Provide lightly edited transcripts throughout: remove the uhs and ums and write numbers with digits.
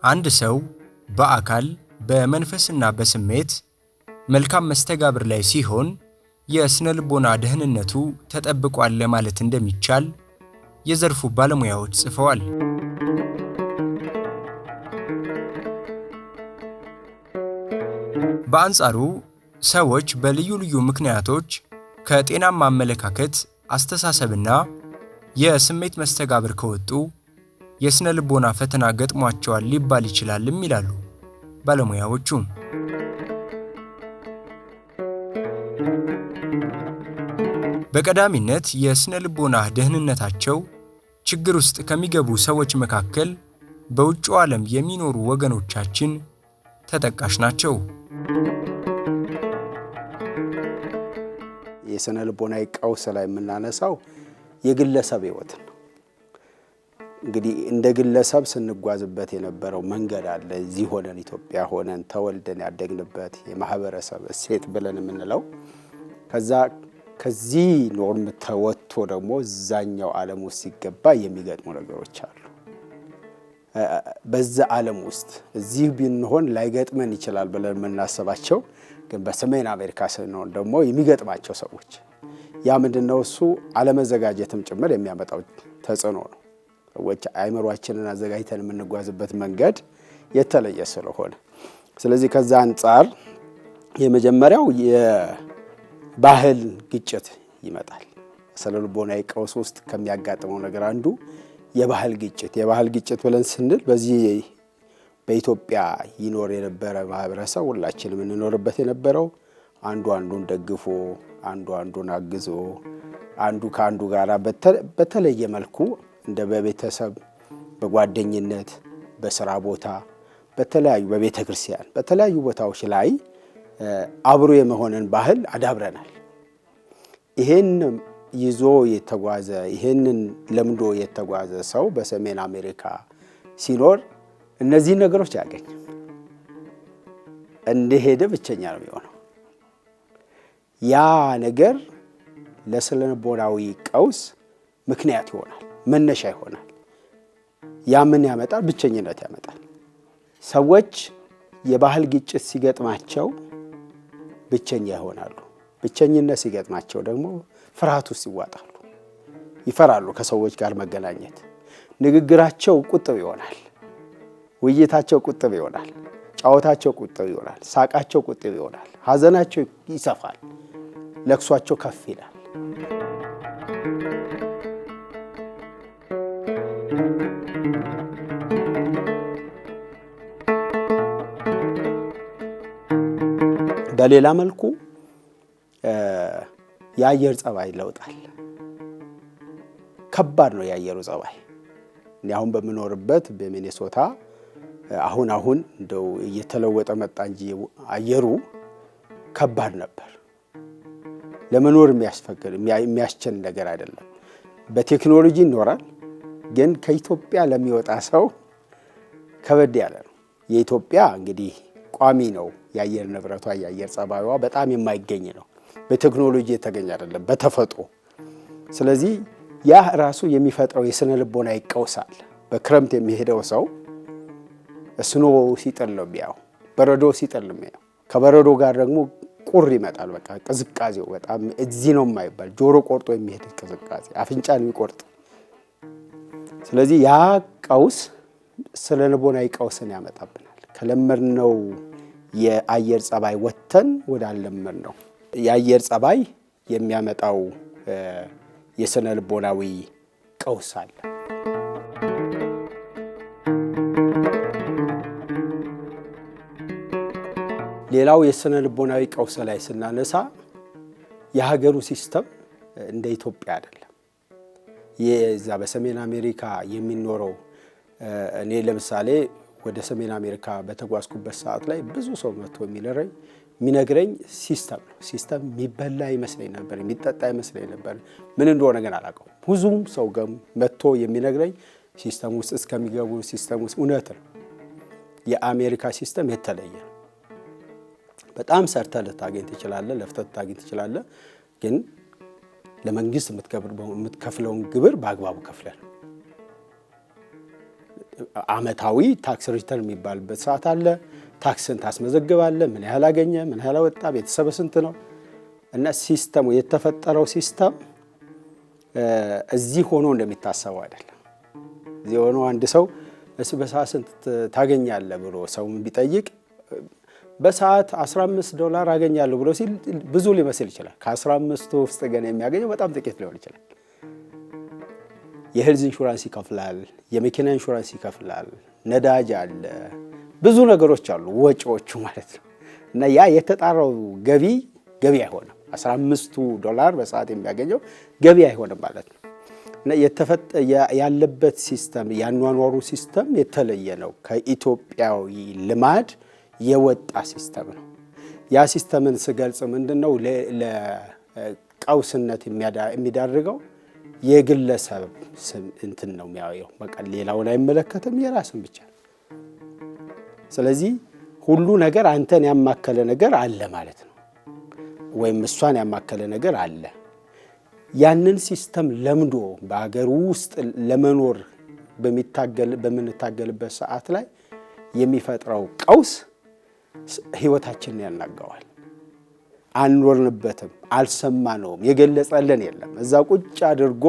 አንድ ሰው በአካል በመንፈስና በስሜት መልካም መስተጋብር ላይ ሲሆን የስነ ልቦና ደህንነቱ ተጠብቋል ለማለት እንደሚቻል የዘርፉ ባለሙያዎች ጽፈዋል። በአንጻሩ ሰዎች በልዩ ልዩ ምክንያቶች ከጤናማ አመለካከት፣ አስተሳሰብና የስሜት መስተጋብር ከወጡ የስነ ልቦና ፈተና ገጥሟቸዋል ሊባል ይችላልም ይላሉ ባለሙያዎቹ። በቀዳሚነት የስነ ልቦና ደህንነታቸው ችግር ውስጥ ከሚገቡ ሰዎች መካከል በውጭው ዓለም የሚኖሩ ወገኖቻችን ተጠቃሽ ናቸው። የስነ ልቦናዊ ቀውስ ላይ የምናነሳው የግለሰብ ህይወት ነው። እንግዲህ እንደ ግለሰብ ስንጓዝበት የነበረው መንገድ አለ። እዚህ ሆነን ኢትዮጵያ ሆነን ተወልደን ያደግንበት የማህበረሰብ እሴት ብለን የምንለው ከዚህ ኖርም ተወጥቶ ደግሞ እዛኛው ዓለም ውስጥ ሲገባ የሚገጥሙ ነገሮች አሉ። በዛ ዓለም ውስጥ እዚህ ብንሆን ላይገጥመን ይችላል ብለን የምናስባቸው ግን በሰሜን አሜሪካ ስንሆን ደግሞ የሚገጥማቸው ሰዎች ያ ምንድነው? እሱ አለመዘጋጀትም ጭምር የሚያመጣው ተጽዕኖ ነው። ሰዎች አይምሮአችንን አዘጋጅተን የምንጓዝበት መንገድ የተለየ ስለሆነ ስለዚህ ከዛ አንፃር የመጀመሪያው የባህል ግጭት ይመጣል። ስነ ልቦናዊ ቀውስ ውስጥ ከሚያጋጥመው ነገር አንዱ የባህል ግጭት ብለን ስንል በዚህ በኢትዮጵያ ይኖር የነበረ ማህበረሰብ ሁላችንም እንኖርበት የነበረው አንዱ አንዱን ደግፎ አንዱ አንዱን አግዞ አንዱ ከአንዱ ጋር በተለየ መልኩ እንደ በቤተሰብ በጓደኝነት በስራ ቦታ በተለያዩ በቤተክርስቲያን በተለያዩ ቦታዎች ላይ አብሮ የመሆንን ባህል አዳብረናል። ይሄን ይዞ የተጓዘ ይሄንን ለምዶ የተጓዘ ሰው በሰሜን አሜሪካ ሲኖር እነዚህ ነገሮች ያገኝ እንደሄደ ብቸኛ ነው የሚሆነው። ያ ነገር ለስነ ልቦናዊ ቀውስ ምክንያት ይሆናል፣ መነሻ ይሆናል። ያ ምን ያመጣል? ብቸኝነት ያመጣል። ሰዎች የባህል ግጭት ሲገጥማቸው ብቸኛ ይሆናሉ። ብቸኝነት ሲገጥማቸው ደግሞ ፍርሃት ውስጥ ይዋጣሉ፣ ይፈራሉ ከሰዎች ጋር መገናኘት። ንግግራቸው ቁጥብ ይሆናል፣ ውይይታቸው ቁጥብ ይሆናል፣ ጫወታቸው ቁጥብ ይሆናል፣ ሳቃቸው ቁጥብ ይሆናል፣ ሀዘናቸው ይሰፋል፣ ለቅሷቸው ከፍ ይላል። በሌላ መልኩ የአየር ጸባይ ለውጣል። ከባድ ነው የአየሩ ጸባይ። እኔ አሁን በመኖርበት በሚኔሶታ አሁን እንደው እየተለወጠ መጣ እንጂ አየሩ ከባድ ነበር። ለመኖር የሚያስቸል ነገር አይደለም። በቴክኖሎጂ ይኖራል፣ ግን ከኢትዮጵያ ለሚወጣ ሰው ከበድ ያለ ነው። የኢትዮጵያ እንግዲህ ቋሚ ነው የአየር ንብረቷ፣ የአየር ጸባይዋ በጣም የማይገኝ ነው። በቴክኖሎጂ የተገኘ አይደለም፣ በተፈጥሮ። ስለዚህ ያ ራሱ የሚፈጥረው የስነ ልቦና ይቀውሳል። በክረምት የሚሄደው ሰው ስኖ ሲጥል ነው የሚያው፣ በረዶ ሲጥል ነው የሚያው። ከበረዶ ጋር ደግሞ ቁር ይመጣል። በቃ ቅዝቃዜው በጣም እዚህ ነው የማይባል ጆሮ ቆርጦ የሚሄድ ቅዝቃዜ፣ አፍንጫን የሚቆርጥ። ስለዚህ ያ ቀውስ ስነ ልቦና ይቀውስን ያመጣብናል። ከለመድነው የአየር ጸባይ ወጥተን ወዳልለመድነው የአየር ጸባይ የሚያመጣው የስነ ልቦናዊ ቀውስ አለ። ሌላው የስነ ልቦናዊ ቀውስ ላይ ስናነሳ የሀገሩ ሲስተም እንደ ኢትዮጵያ አይደለም። የዛ በሰሜን አሜሪካ የሚኖረው እኔ ለምሳሌ ወደ ሰሜን አሜሪካ በተጓዝኩበት ሰዓት ላይ ብዙ ሰው መጥቶ የሚነግረኝ ሲስተም ነው። ሲስተም የሚበላ ይመስለኝ ነበር፣ የሚጠጣ ይመስለኝ ነበር። ምን እንደሆነ ግን አላውቀውም። ብዙም ሰው መጥቶ የሚነግረኝ ሲስተም ውስጥ እስከሚገቡ ሲስተም ውስጥ እውነት ነው። የአሜሪካ ሲስተም የተለየ ነው። በጣም ሰርተህ ልታገኝ ትችላለህ፣ ለፍተህ ልታገኝ ትችላለህ። ግን ለመንግስት የምትከፍለውን ግብር በአግባቡ ከፍለህ ነው። አመታዊ ታክስ ሪተርን የሚባልበት ሰዓት አለ። ታክስን ታስመዘግባለህ፣ ምን ያህል አገኘ፣ ምን ያህል ወጣ፣ ቤተሰብ ስንት ነው። እና ሲስተሙ የተፈጠረው ሲስተም እዚህ ሆኖ እንደሚታሰበው አይደለም። እዚህ ሆኖ አንድ ሰው በሰዓት ስንት ታገኛለህ ብሎ ሰው ቢጠይቅ በሰዓት $15 አገኛለሁ ብሎ ሲል ብዙ ሊመስል ይችላል። ከ15 ውስጥ ግን የሚያገኘው በጣም ጥቂት ሊሆን ይችላል። የሄልዝ ኢንሹራንስ ይከፍላል፣ የመኪና ኢንሹራንስ ይከፍላል፣ ነዳጅ አለ፣ ብዙ ነገሮች አሉ፣ ወጪዎቹ ማለት ነው። እና ያ የተጣራው ገቢ አይሆንም። $15 በሰዓት የሚያገኘው ገቢ አይሆንም ማለት ነው። እና ያለበት ሲስተም ያኗኗሩ ሲስተም የተለየ ነው። ከኢትዮጵያዊ ልማድ የወጣ ሲስተም ነው። ያ ሲስተምን ስገልጽ ምንድነው ለቀውስነት የሚዳርገው የግለሰብ እንትን ነው የሚያየው። በቃ ሌላውን አይመለከትም፣ የራስን ብቻ። ስለዚህ ሁሉ ነገር አንተን ያማከለ ነገር አለ ማለት ነው፣ ወይም እሷን ያማከለ ነገር አለ። ያንን ሲስተም ለምዶ በአገር ውስጥ ለመኖር በምንታገልበት ሰዓት ላይ የሚፈጥረው ቀውስ ህይወታችንን ያናጋዋል። አንወርንበትም፣ አልሰማነውም፣ የገለጸልን የለም። እዛ ቁጭ አድርጎ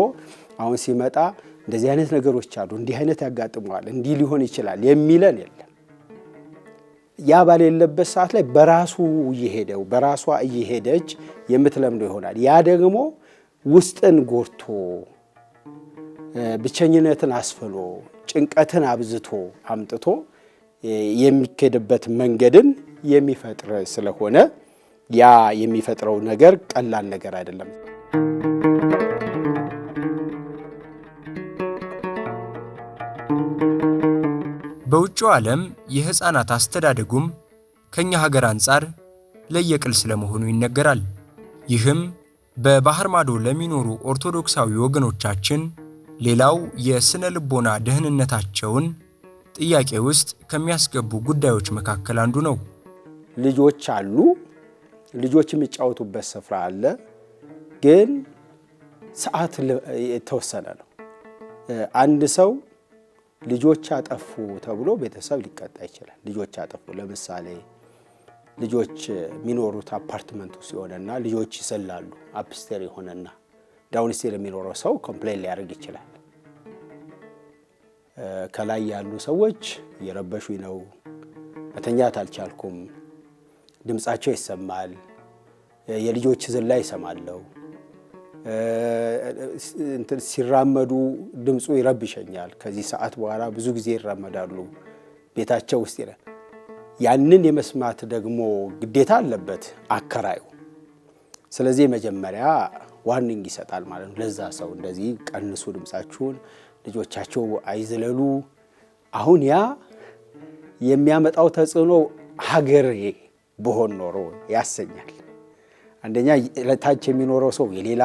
አሁን ሲመጣ እንደዚህ አይነት ነገሮች አሉ፣ እንዲህ አይነት ያጋጥመዋል፣ እንዲህ ሊሆን ይችላል የሚለን የለም። ያ ባሌለበት ሰዓት ላይ በራሱ እየሄደው በራሷ እየሄደች የምትለምደው ይሆናል። ያ ደግሞ ውስጥን ጎርቶ ብቸኝነትን አስፍኖ ጭንቀትን አብዝቶ አምጥቶ የሚከድበት መንገድን የሚፈጥር ስለሆነ ያ የሚፈጥረው ነገር ቀላል ነገር አይደለም። በውጭው ዓለም የህፃናት አስተዳደጉም ከኛ ሀገር አንፃር ለየቅል ስለመሆኑ ይነገራል። ይህም በባህር ማዶ ለሚኖሩ ኦርቶዶክሳዊ ወገኖቻችን ሌላው የስነ ልቦና ደህንነታቸውን ጥያቄ ውስጥ ከሚያስገቡ ጉዳዮች መካከል አንዱ ነው። ልጆች አሉ፣ ልጆች የሚጫወቱበት ስፍራ አለ፣ ግን ሰዓት የተወሰነ ነው። አንድ ሰው ልጆች አጠፉ ተብሎ ቤተሰብ ሊቀጣ ይችላል። ልጆች አጠፉ፣ ለምሳሌ ልጆች የሚኖሩት አፓርትመንት ውስጥ ሲሆንና ልጆች ይሰላሉ፣ አፕስቴር የሆነና ዳውንስቴር የሚኖረው ሰው ኮምፕሌን ሊያደርግ ይችላል። ከላይ ያሉ ሰዎች እየረበሹኝ ነው፣ መተኛት አልቻልኩም፣ ድምጻቸው ይሰማል፣ የልጆች ዝላ ይሰማለሁ፣ ሲራመዱ ድምፁ ይረብሸኛል፣ ከዚህ ሰዓት በኋላ ብዙ ጊዜ ይራመዳሉ ቤታቸው ውስጥ ይላል። ያንን የመስማት ደግሞ ግዴታ አለበት አከራዩ። ስለዚህ መጀመሪያ ዋርኒንግ ይሰጣል ማለት ነው ለዛ ሰው፣ እንደዚህ ቀንሱ ድምጻችሁን፣ ልጆቻቸው አይዝለሉ። አሁን ያ የሚያመጣው ተጽዕኖ ሀገሬ በሆን ኖሮ ያሰኛል። አንደኛ ለታች የሚኖረው ሰው የሌላ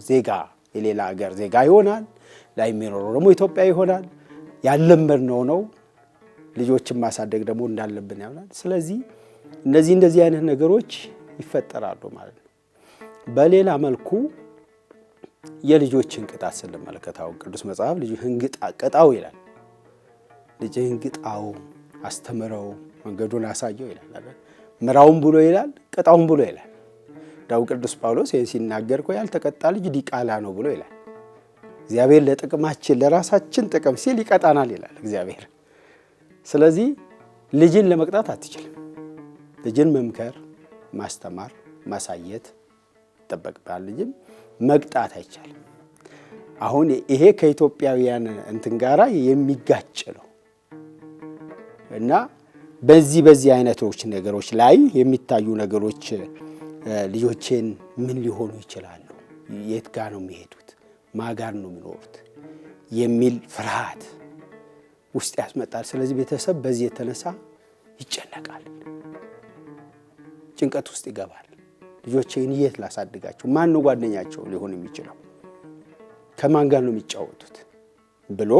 ዜጋ የሌላ ሀገር ዜጋ ይሆናል፣ ላይ የሚኖረው ደግሞ ኢትዮጵያ ይሆናል። ያለመድነው ነው። ልጆችን ማሳደግ ደግሞ እንዳለብን ያምናል። ስለዚህ እንደዚህ አይነት ነገሮች ይፈጠራሉ ማለት ነው። በሌላ መልኩ የልጆችን ቅጣት ስንመለከታው ቅዱስ መጽሐፍ ልጅህን ቅጣው ይላል። ልጅህን ቅጣው፣ አስተምረው፣ መንገዱን አሳየው ይላል። ምራውን ብሎ ይላል፣ ቅጣውን ብሎ ይላል። ዳው ቅዱስ ጳውሎስ ይህን ሲናገር እኮ ያልተቀጣ ልጅ ዲቃላ ነው ብሎ ይላል። እግዚአብሔር ለጥቅማችን ለራሳችን ጥቅም ሲል ይቀጣናል ይላል እግዚአብሔር። ስለዚህ ልጅን ለመቅጣት አትችልም። ልጅን መምከር፣ ማስተማር፣ ማሳየት ይጠበቅባል። ልጅን መቅጣት አይቻልም። አሁን ይሄ ከኢትዮጵያውያን እንትን ጋራ የሚጋጭ ነው እና በዚህ አይነቶች ነገሮች ላይ የሚታዩ ነገሮች ልጆቼን ምን ሊሆኑ ይችላሉ፣ የት ጋር ነው የሚሄዱት፣ ማጋር ነው የሚኖሩት የሚል ፍርሃት ውስጥ ያስመጣል። ስለዚህ ቤተሰብ በዚህ የተነሳ ይጨነቃል፣ ጭንቀት ውስጥ ይገባል። ልጆቼን የት ላሳድጋቸው፣ ማን ነው ጓደኛቸው ሊሆን የሚችለው፣ ከማን ጋር ነው የሚጫወቱት ብሎ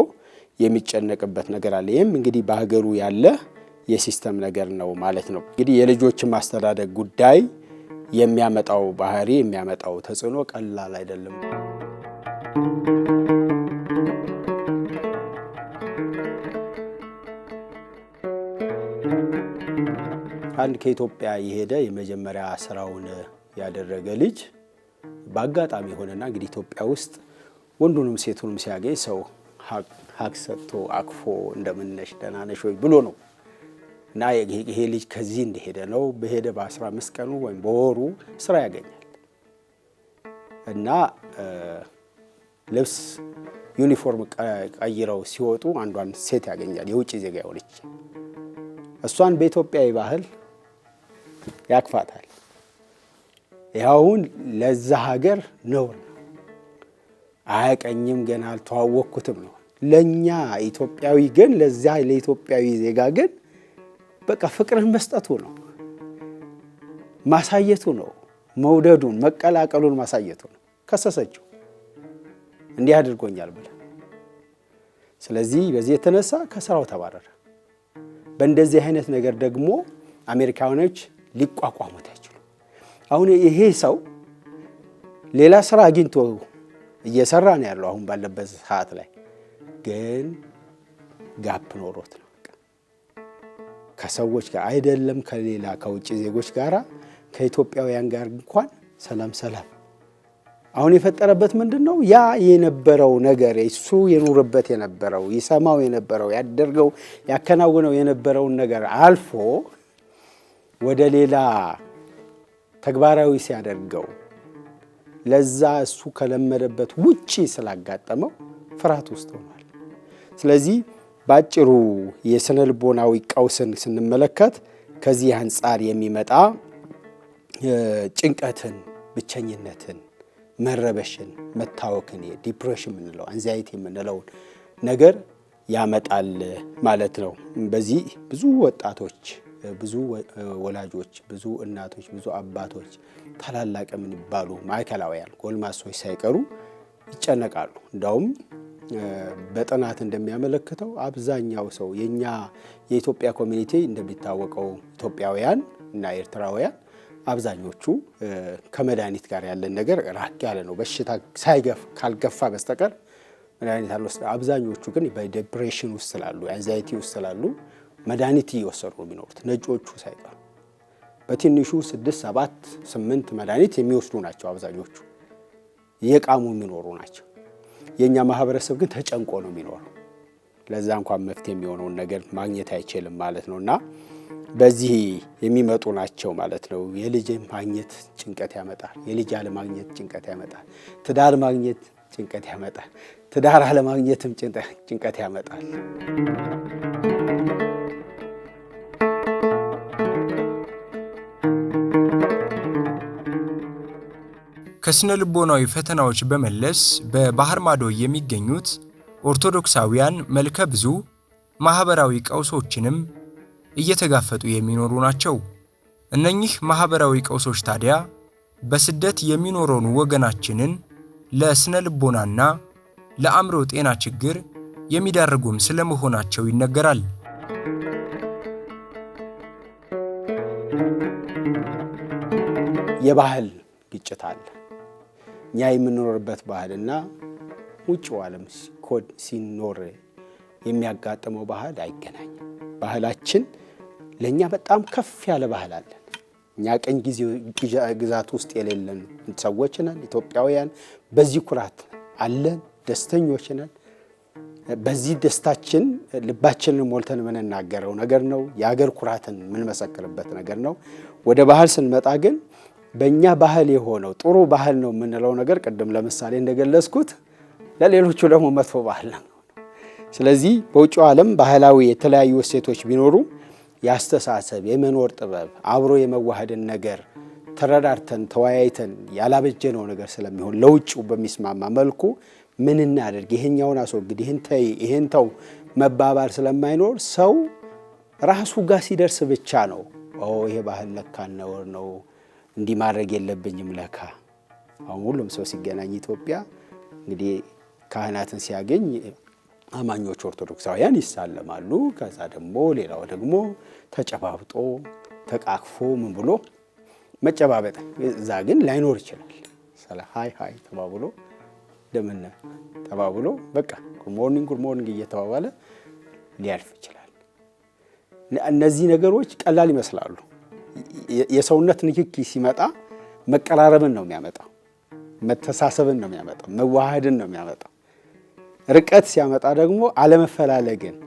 የሚጨነቅበት ነገር አለ። ይህም እንግዲህ በሀገሩ ያለ የሲስተም ነገር ነው ማለት ነው። እንግዲህ የልጆችን ማስተዳደግ ጉዳይ የሚያመጣው ባህሪ የሚያመጣው ተጽዕኖ ቀላል አይደለም። አንድ ከኢትዮጵያ የሄደ የመጀመሪያ ስራውን ያደረገ ልጅ በአጋጣሚ ሆነና እንግዲህ ኢትዮጵያ ውስጥ ወንዱንም ሴቱንም ሲያገኝ ሰው ሀቅ ሰጥቶ አቅፎ እንደምነሽ ደህና ነሽ ወይ ብሎ ነው እና ይሄ ልጅ ከዚህ እንደሄደ ነው በሄደ በ15 ቀኑ ወይም በወሩ ስራ ያገኛል እና ልብስ ዩኒፎርም ቀይረው ሲወጡ አንዷን ሴት ያገኛል የውጭ ዜጋ የሆነች እሷን በኢትዮጵያዊ ባህል ያቅፋታል ያውን ለዛ ሀገር ነው አያቀኝም ገና አልተዋወቅኩትም ነው ለኛ ኢትዮጵያዊ ግን ለዛ ለኢትዮጵያዊ ዜጋ ግን በቃ ፍቅርን መስጠቱ ነው ማሳየቱ ነው መውደዱን መቀላቀሉን ማሳየቱ ነው ከሰሰችው እንዲህ አድርጎኛል ብለ ስለዚህ በዚህ የተነሳ ከስራው ተባረረ በእንደዚህ አይነት ነገር ደግሞ አሜሪካኖች ሊቋቋሙት አይችሉ አሁን ይሄ ሰው ሌላ ስራ አግኝቶ እየሰራ ነው ያለው አሁን ባለበት ሰዓት ላይ ግን ጋፕ ኖሮት ነው ከሰዎች ጋር አይደለም ከሌላ ከውጭ ዜጎች ጋራ ከኢትዮጵያውያን ጋር እንኳን ሰላም አሁን የፈጠረበት ምንድነው ያ የነበረው ነገር እሱ የኖርበት የነበረው ይሰማው የነበረው ያደርገው ያከናውነው የነበረው ነገር አልፎ ወደ ሌላ ተግባራዊ ሲያደርገው ለዛ እሱ ከለመደበት ውጪ ስላጋጠመው ፍርሃት ውስጥ ሆኗል ስለዚህ ባጭሩ የስነ ልቦናዊ ቀውስን ስንመለከት ከዚህ አንፃር የሚመጣ ጭንቀትን ብቸኝነትን መረበሽን መታወክን ዲፕሬሽን ምንለው አንዛይቲ ምንለው ነገር ያመጣል ማለት ነው በዚህ ብዙ ወጣቶች ብዙ ወላጆች ብዙ እናቶች ብዙ አባቶች ታላላቅ ምን ይባሉ ማይከላውያን ጎልማሶች ሳይቀሩ ይጨነቃሉ እንዳውም በጥናት እንደሚያመለክተው አብዛኛው ሰው የኛ የኢትዮጵያ ኮሚኒቲ እንደሚታወቀው ኢትዮጵያውያን እና ኤርትራውያን አብዛኞቹ ከመድኃኒት ጋር ያለን ነገር ራቅ ያለ ነው በሽታ ሳይገፍ ካልገፋ በስተቀር መድኃኒት አልወሰደ አብዛኞቹ ግን በዲፕሬሽን ውስጥ ስላሉ አንዛይቲ ውስጥ ስላሉ መድኃኒት እየወሰዱ ነው የሚኖሩት ነጮቹ ሳይቀሩ በትንሹ 6 7 8 መድኃኒት የሚወስዱ ናቸው አብዛኞቹ የቃሙ የሚኖሩ ናቸው የኛ ማህበረሰብ ግን ተጨንቆ ነው የሚኖረው ለዛ እንኳን መፍትሄ የሚሆነው ነገር ማግኘት አይችልም ማለት ነውና በዚህ የሚመጡ ናቸው ማለት ነው የልጅ ማግኘት ጭንቀት ያመጣል የልጅ አለ ማግኘት ጭንቀት ያመጣል ትዳር ማግኘት ጭንቀት ያመጣል ትዳር አለ ማግኘትም ጭንቀት ያመጣል ከስነ ልቦናዊ ፈተናዎች በመለስ በባህር ማዶ የሚገኙት ኦርቶዶክሳውያን መልከ ብዙ ማህበራዊ ቀውሶችንም እየተጋፈጡ የሚኖሩ ናቸው እነኚህ ማህበራዊ ቀውሶች ታዲያ በስደት የሚኖረውን ወገናችንን ለስነ ልቦናና ለአእምሮ ጤና ችግር የሚዳርጉም ስለመሆናቸው ይነገራል የባህል ግጭት አለ ኛ የምንኖርበት ባህልና ውጭው ዓለም ኮድ ሲኖር የሚያጋጥመው ባህል አይገናኝም ባህላችን ለኛ በጣም ከፍ ያለ ባህል አለ እኛ ቀኝ ግዛት ውስጥ የሌለን ሰዎች ነን ኢትዮጵያውያን በዚህ ኩራት አለን ደስተኞች ነን በዚህ ደስታችን ልባችንን ሞልተን ምንናገረው ነገር ነው የሀገር ኩራትን ምን መሰከረበት ነገር ነው ወደ ባህል ስንመጣ ግን በእኛ ባህል የሆነው ጥሩ ባህል ነው ምንለው ነገር ቀደም ለምሳሌ እንደገለጽኩት ለሌሎቹ ደግሞ መጥፎ ባህል ነው ስለዚህ በውጭው ዓለም ባህላዊ የተለያዩ እሴቶች ቢኖሩ ያስተሳሰብ የመኖር ጥበብ አብሮ የመዋሃድን ነገር ተረዳርተን ተወያይተን ያላበጀነው ነገር ስለሚሆን ለውጭው በሚስማማ መልኩ ምን እናደርግ ይሄኛውን አስወግድ ይሄን ተው መባባል ስለማይኖር ሰው ራሱ ጋር ሲደርስ ብቻ ነው ይሄ ባህል ለካ ነው እንዲህ ማድረግ የለብኝም ለካ አሁን ሁሉም ሰው ሲገናኝ ኢትዮጵያ እንግዲህ ካህናትን ሲያገኝ አማኞች ኦርቶዶክሳውያን ይሳለማሉ ከዛ ደግሞ ሌላው ደግሞ ተጨባብጦ ተቃቅፎ ምን ብሎ መጨባበጥ እዛ ግን ላይኖር ይችላል ሰላ ሃይ ተባብሎ ደምነ ተባብሎ በቃ ጉድ ሞርኒንግ እየተባባለ ሊያልፍ ይችላል እነዚህ ነገሮች ቀላል ይመስላሉ የሰውነት ንክኪ ሲመጣ መቀራረብን ነው የሚያመጣው፣ መተሳሰብን ነው የሚያመጣው፣ መዋሃድን ነው የሚያመጣው። ርቀት ሲያመጣ ደግሞ አለመፈላለግን፣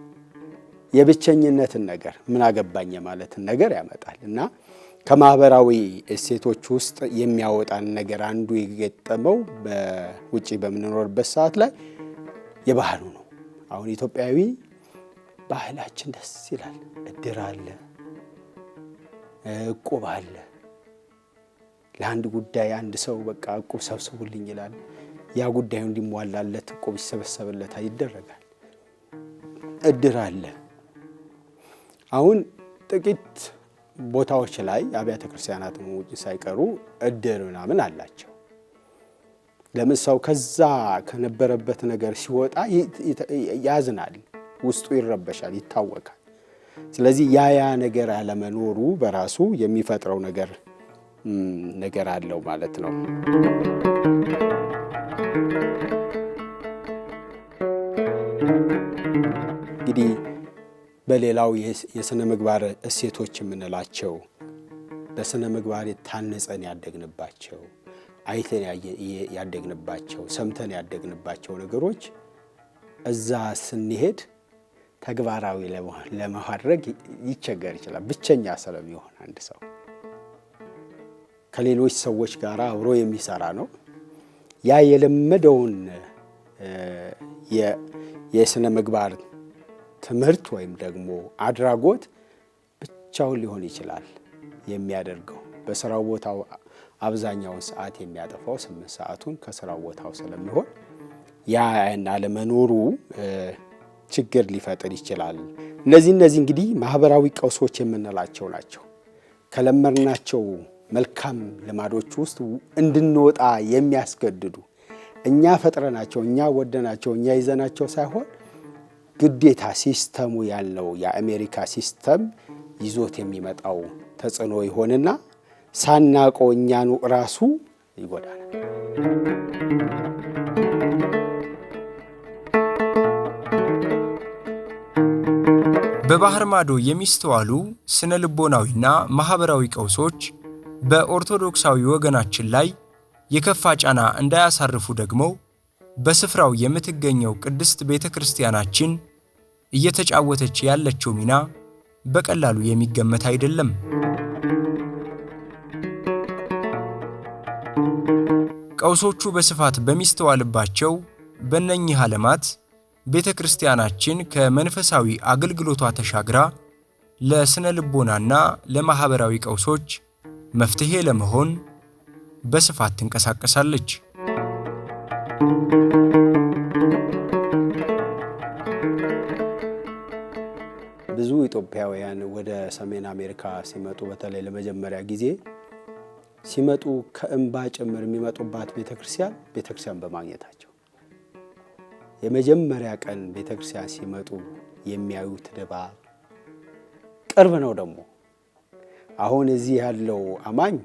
የብቸኝነትን ነገር ምን አገባኝ ማለትን ነገር ያመጣል። እና ከማህበራዊ እሴቶች ውስጥ የሚያወጣን ነገር አንዱ የገጠመው በውጪ በምንኖርበት ሰዓት ላይ የባህሉ ነው። አሁን ኢትዮጵያዊ ባህላችን ደስ ይላል። እድር አለ፣ እቁብ አለ። ለአንድ ጉዳይ አንድ ሰው በቃ እቁብ ሰብስቡልኝ ይላል። ያ ጉዳዩ እንዲሟላለት እቁብ ይሰበሰብለታል፣ ይደረጋል። እድር አለ። አሁን ጥቂት ቦታዎች ላይ አብያተ ክርስቲያናት ውጭ ሳይቀሩ እድር ምናምን አላቸው። ለምን ሰው ከዛ ከነበረበት ነገር ሲወጣ ያዝናል፣ ውስጡ ይረበሻል፣ ይታወቃል። ስለዚህ ያ ነገር አለመኖሩ በራሱ የሚፈጥረው ነገር አለው ማለት ነው። እንግዲህ በሌላው የሥነ ምግባር እሴቶች የምንላቸው በሥነ ምግባር ታንጸን ያደግንባቸው፣ አይተን ያደግንባቸው፣ ሰምተን ያደግንባቸው ነገሮች እዛ ስንሄድ ተግባራዊ ለማድረግ ይቸገር ይችላል። ብቸኛ ስለሚሆን አንድ ሰው ከሌሎች ሰዎች ጋር አብሮ የሚሰራ ነው። ያ የለመደውን የሥነ ምግባር ትምህርት ወይም ደግሞ አድራጎት ብቻውን ሊሆን ይችላል የሚያደርገው። በስራው ቦታው አብዛኛውን ሰዓት የሚያጠፋው 8 ሰዓቱን ከስራው ቦታው ስለሚሆን ያን አለመኖሩ ችግር ሊፈጥር ይችላል። እነዚህ እንግዲህ ማህበራዊ ቀውሶች የምንላቸው ናቸው። ከለመድናቸው መልካም ልማዶች ውስጥ እንድንወጣ የሚያስገድዱ፣ እኛ ፈጥረናቸው፣ እኛ ወደናቸው፣ እኛ ይዘናቸው ሳይሆን ግዴታ ሲስተሙ ያለው የአሜሪካ ሲስተም ይዞት የሚመጣው ተጽዕኖ ይሆንና ሳናውቀው እኛኑ ራሱ ይጎዳናል። በባህር ማዶ የሚስተዋሉ ስነ ልቦናዊና ማህበራዊ ቀውሶች በኦርቶዶክሳዊ ወገናችን ላይ የከፋ ጫና እንዳያሳርፉ ደግሞ በስፍራው የምትገኘው ቅድስት ቤተክርስቲያናችን እየተጫወተች ያለችው ሚና በቀላሉ የሚገመት አይደለም። ቀውሶቹ በስፋት በሚስተዋልባቸው በእነኚህ ዓለማት ቤተክርስቲያናችን ከመንፈሳዊ አገልግሎቷ ተሻግራ ለስነ ልቦናና ለማህበራዊ ቀውሶች መፍትሄ ለመሆን በስፋት ትንቀሳቀሳለች። ብዙ ኢትዮጵያውያን ወደ ሰሜን አሜሪካ ሲመጡ በተለይ ለመጀመሪያ ጊዜ ሲመጡ ከእንባ ጭምር የሚመጡባት ቤተክርስቲያን በማግኘታቸው የመጀመሪያ ቀን ቤተክርስቲያን ሲመጡ የሚያዩት ድባብ ቅርብ ነው። ደግሞ አሁን እዚህ ያለው አማኝ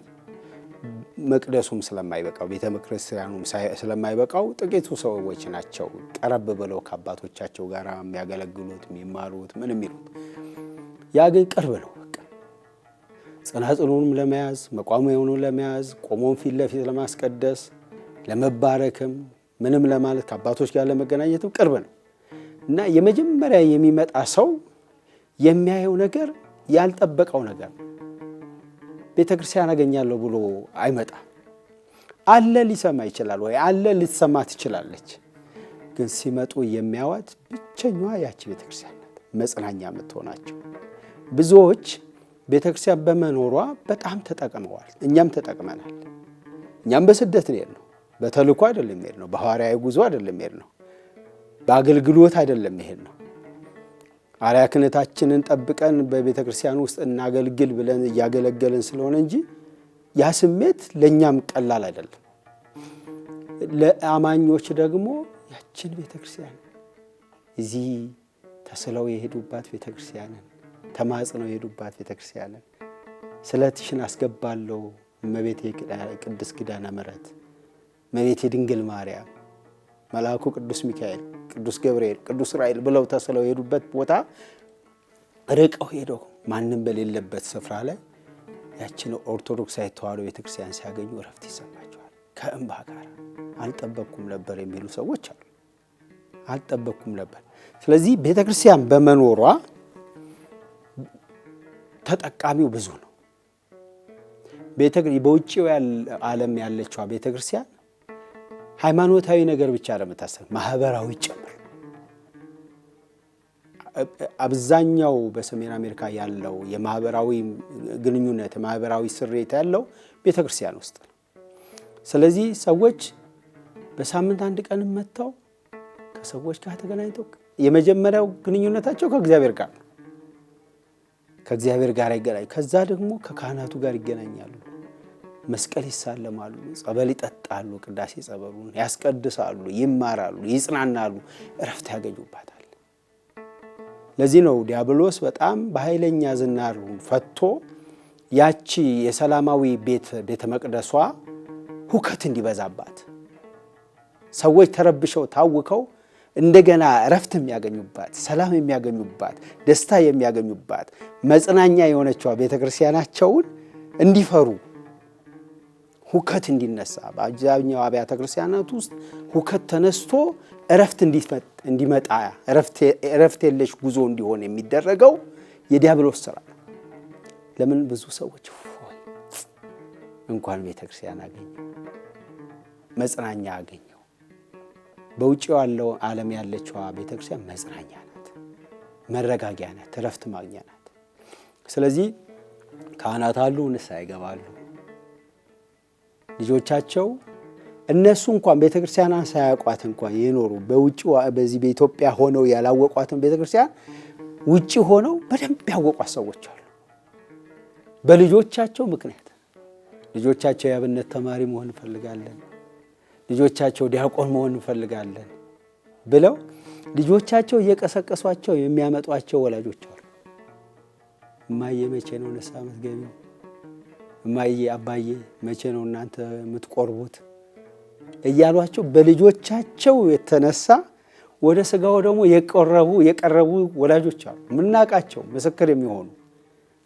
መቅደሱም ስለማይበቃው ቤተ ክርስቲያኑም ስለማይበቃው ጥቂቱ ሰዎች ናቸው ቀረብ ብለው ከአባቶቻቸው ጋር የሚያገለግሉት የሚማሩት ምን የሚሉት። ያ ግን ቅርብ ነው። በቃ ጽናጽኑንም ለመያዝ መቋሚያውንም ለመያዝ ቆሞን ፊት ለፊት ለማስቀደስ ለመባረክም ምንም ለማለት ከአባቶች ጋር ለመገናኘትም ቅርብ ነው እና የመጀመሪያ የሚመጣ ሰው የሚያየው ነገር ያልጠበቀው ነገር ቤተክርስቲያን አገኛለሁ ብሎ አይመጣም። አለ ሊሰማ ይችላል ወይ አለ ልትሰማ ትችላለች። ግን ሲመጡ የሚያዋት ብቸኛዋ ያቺ ቤተክርስቲያን ናት፣ መጽናኛ የምትሆናቸው። ብዙዎች ቤተክርስቲያን በመኖሯ በጣም ተጠቅመዋል። እኛም ተጠቅመናል። እኛም በስደት ነው፣ በተልእኮ አይደለም ነው፣ በሐዋርያዊ ጉዞ አይደለም ነው፣ በአገልግሎት አይደለም ነው። አርያ ክህነታችንን ጠብቀን በቤተክርስቲያን ውስጥ እናገልግል ብለን እያገለገልን ስለሆነ እንጂ ያ ስሜት ለኛም ቀላል አይደለም። ለአማኞች ደግሞ ያችን ቤተክርስቲያን እዚህ ተስለው የሄዱባት ቤተክርስቲያንን ተማጽነው የሄዱባት ቤተክርስቲያንን ስለትሽን አስገባለሁ እመቤቴ ቅድስት ኪዳነ ምሕረት፣ እመቤቴ ድንግል ማርያም፣ መልአኩ ቅዱስ ሚካኤል፣ ቅዱስ ገብርኤል፣ ቅዱስ ራኤል ብለው ተስለው የሄዱበት ቦታ ርቀው ሄደው ማንም በሌለበት ስፍራ ላይ ያችን ኦርቶዶክሳዊ ተዋሕዶ ቤተክርስቲያን ሲያገኙ እረፍት ይሰማቸዋል። ከእንባ ጋር አልጠበቅኩም ነበር የሚሉ ሰዎች አሉ። አልጠበቅኩም ነበር። ስለዚህ ቤተክርስቲያን በመኖሯ ተጠቃሚው ብዙ ነው። በውጭው ዓለም ያለችው ቤተክርስቲያን ሃይማኖታዊ ነገር ብቻ ለምታሰብ ማህበራዊ ጭምር አብዛኛው በሰሜን አሜሪካ ያለው የማህበራዊ ግንኙነት ማህበራዊ ስሬት ያለው ቤተክርስቲያን ውስጥ ነው። ስለዚህ ሰዎች በሳምንት አንድ ቀን መጥተው ከሰዎች ጋር ተገናኝተው የመጀመሪያው ግንኙነታቸው ከእግዚአብሔር ጋር ነው። ከእግዚአብሔር ጋር ይገናኛሉ። ከዛ ደግሞ ከካህናቱ ጋር ይገናኛሉ። መስቀል ይሳለማሉ፣ ጸበል ይጠጣሉ፣ ቅዳሴ ጸበሉን ያስቀድሳሉ፣ ይማራሉ፣ ይጽናናሉ፣ እረፍት ያገኙባታል። ለዚህ ነው ዲያብሎስ በጣም በኃይለኛ ዝናሩን ፈቶ ያቺ የሰላማዊ ቤተ መቅደሷ ሁከት እንዲበዛባት ሰዎች ተረብሸው ታውከው እንደገና እረፍት የሚያገኙባት፣ ሰላም የሚያገኙባት፣ ደስታ የሚያገኙባት መጽናኛ የሆነችው ቤተክርስቲያናቸውን እንዲፈሩ ሁከት እንዲነሳ በአብዛኛው አብያተ ክርስቲያናት ውስጥ ሁከት ተነስቶ እረፍት እንዲመጣ እረፍት የለሽ ጉዞ እንዲሆን የሚደረገው የዲያብሎስ ስራ ነው። ለምን ብዙ ሰዎች እንኳን ቤተክርስቲያን አገኘው መጽናኛ አገኘው። በውጭው ያለው ዓለም ያለችው ቤተክርስቲያን መጽናኛ ናት፣ መረጋጊያ ናት፣ እረፍት ማግኛ ናት። ስለዚህ ካህናት አሉ፣ ንስሐ ይገባሉ። ልጆቻቸው እነሱ እንኳን ቤተክርስቲያንን ሳያውቋት እንኳን የኖሩ በውጭው በዚህ በኢትዮጵያ ሆነው ያላወቋትን ቤተክርስቲያን ውጪ ሆነው በደንብ ያወቋት ሰዎች አሉ። በልጆቻቸው ምክንያት ልጆቻቸው የአብነት ተማሪ መሆን እንፈልጋለን፣ ልጆቻቸው ዲያቆን መሆን እንፈልጋለን ብለው ልጆቻቸው እየቀሰቀሷቸው የሚያመጧቸው ወላጆች አሉ። እማዬ መቼ ነው ንስሐ የምትገቢው? እማዬ አባዬ መቼ ነው እናንተ የምትቆርቡት? እያሏቸው በልጆቻቸው የተነሳ ወደ ስጋው ደግሞ የቀረቡ ወላጆች አሉ። ምናቃቸው ምስክር የሚሆኑ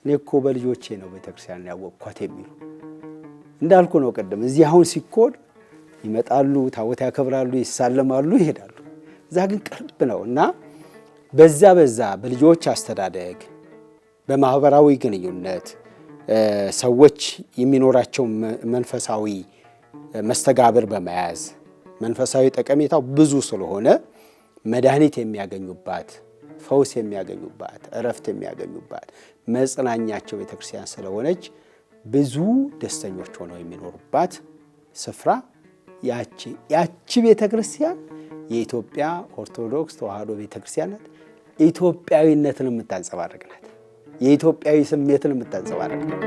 እኔ እኮ በልጆቼ ነው ቤተክርስቲያን ያወቅኳት የሚሉ እንዳልኩ ነው ቀደም። እዚህ አሁን ሲኮድ ይመጣሉ፣ ታቦት ያከብራሉ፣ ይሳለማሉ፣ ይሄዳሉ። እዛ ግን ቅርብ ነው እና በዛ በልጆች አስተዳደግ በማህበራዊ ግንኙነት ሰዎች የሚኖራቸው መንፈሳዊ መስተጋብር በመያዝ መንፈሳዊ ጠቀሜታው ብዙ ስለሆነ መድኃኒት የሚያገኙባት፣ ፈውስ የሚያገኙባት፣ እረፍት የሚያገኙባት መጽናኛቸው ቤተክርስቲያን ስለሆነች ብዙ ደስተኞች ሆነው የሚኖሩባት ስፍራ ያቺ ቤተክርስቲያን የኢትዮጵያ ኦርቶዶክስ ተዋሕዶ ቤተክርስቲያን ናት። ኢትዮጵያዊነትን የምታንጸባርቅ ናት። የኢትዮጵያዊ ስሜትን የምታንጸባርቅ ናት።